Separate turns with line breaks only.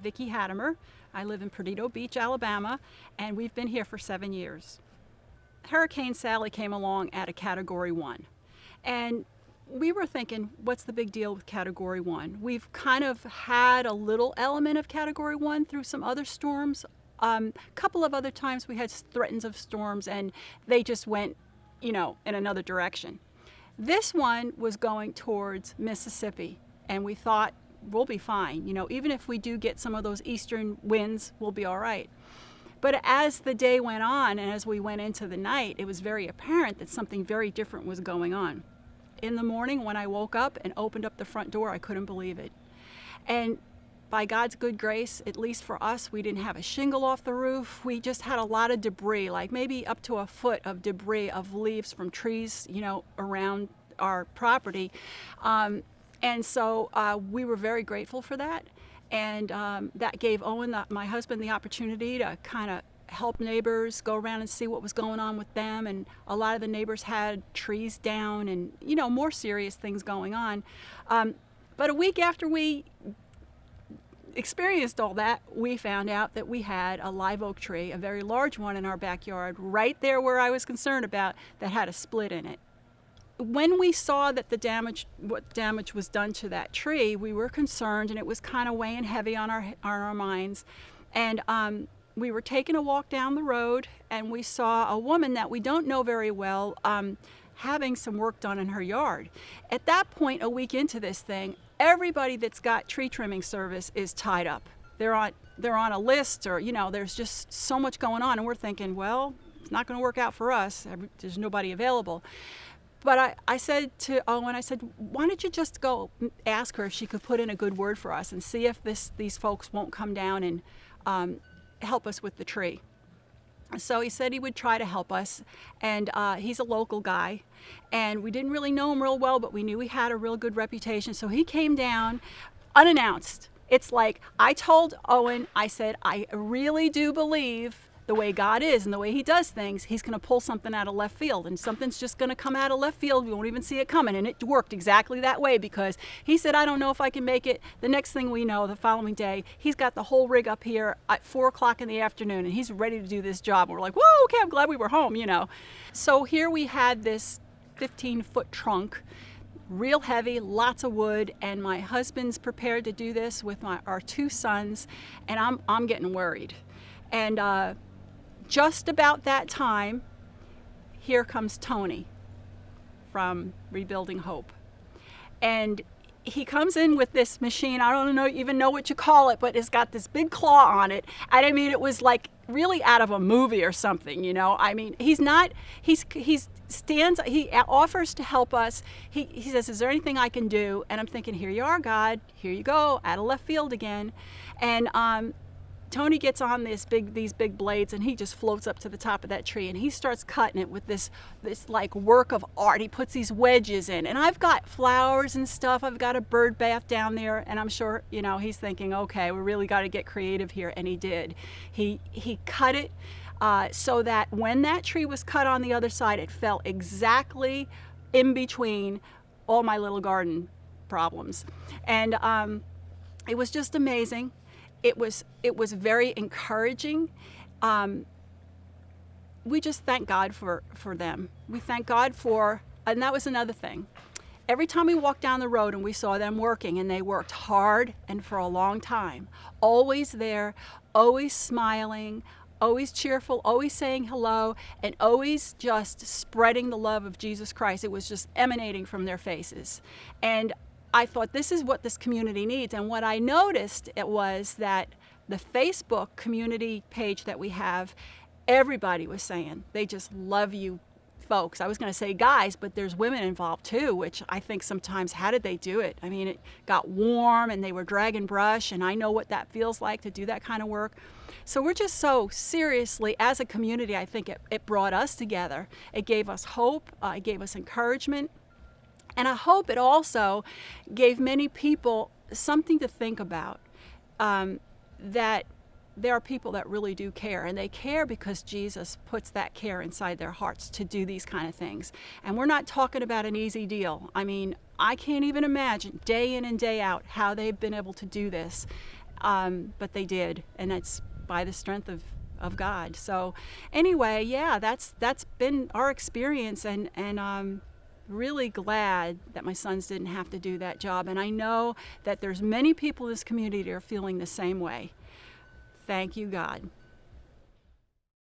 Vicky. I live in Perdido Beach, Alabama, and we've been here for 7 years. Hurricane Sally came along at a Category 1. And we were thinking, what's the big deal with Category 1? We've kind of had a little element of Category 1 through some other storms. A couple of other times we had threats of storms and they just went, in another direction. This one was going towards Mississippi, and we thought, we'll be fine. Even if we do get some of those eastern winds, we'll be all right. But as the day went on and as we went into the night, it was very apparent that something very different was going on. In the morning when I woke up and opened up the front door, I couldn't believe it. And by God's good grace, at least for us, we didn't have a shingle off the roof. We just had a lot of debris, like maybe up to a foot of debris of leaves from trees, around our property. And so we were very grateful for that. And that gave Owen, my husband, the opportunity to kind of help neighbors, go around and see what was going on with them. And a lot of the neighbors had trees down and, more serious things going on. But a week after we experienced all that, we found out that we had a live oak tree, a very large one in our backyard, right there where I was concerned about, that had a split in it. When we saw that what damage was done to that tree, we were concerned, and it was kind of weighing heavy on our minds. And we were taking a walk down the road, and we saw a woman that we don't know very well having some work done in her yard. At that point, a week into this thing, everybody that's got tree trimming service is tied up. They're on a list, or there's just so much going on, and we're thinking, well, it's not going to work out for us. There's nobody available. But I said to Owen, why don't you just go ask her if she could put in a good word for us and see if these folks won't come down and help us with the tree. So he said he would try to help us, and he's a local guy, and we didn't really know him real well, but we knew he had a real good reputation. So he came down unannounced. It's like I told Owen, I said, I really do believe the way God is and the way he does things, he's going to pull something out of left field, and something's just going to come out of left field. We won't even see it coming. And it worked exactly that way, because he said, I don't know if I can make it. The next thing we know, the following day, he's got the whole rig up here at 4 o'clock in the afternoon, and he's ready to do this job. And we're like, whoa, okay, I'm glad we were home, So here we had this 15-foot trunk, real heavy, lots of wood, and my husband's prepared to do this with our 2 sons, and I'm getting worried. And just about that time, here comes Tony from Rebuilding Hope. And he comes in with this machine. I don't even know what you call it, but it's got this big claw on it. And I mean, it was like really out of a movie or something, I mean, he offers to help us. He says, is there anything I can do? And I'm thinking, here you are, God. Here you go, out of left field again. And Tony gets on these big blades, and he just floats up to the top of that tree, and he starts cutting it with this like work of art. He puts these wedges in, and I've got flowers and stuff. I've got a bird bath down there, and I'm sure he's thinking, okay, we really got to get creative here, and he did. He cut it so that when that tree was cut on the other side, it fell exactly in between all my little garden problems, and it was just amazing. It was very encouraging. We just thank God for them. We thank God and that was another thing. Every time we walked down the road and we saw them working, and they worked hard and for a long time, always there, always smiling, always cheerful, always saying hello, and always just spreading the love of Jesus Christ. It was just emanating from their faces. And I thought, this is what this community needs. And what I noticed was that the Facebook community page that we have, everybody was saying they just love you folks. I was going to say guys, but there's women involved too, which I think sometimes, how did they do it? I mean, it got warm and they were dragging brush, and I know what that feels like to do that kind of work. So we're just so seriously, as a community, I think it brought us together. It gave us hope. It gave us encouragement. And I hope it also gave many people something to think about, that there are people that really do care, and they care because Jesus puts that care inside their hearts to do these kind of things. And we're not talking about an easy deal. I mean, I can't even imagine day in and day out how they've been able to do this. but they did, and it's by the strength of God. So anyway, yeah, that's been our experience, and really glad that my sons didn't have to do that job. And I know that there's many people in this community that are feeling the same way. Thank you, God.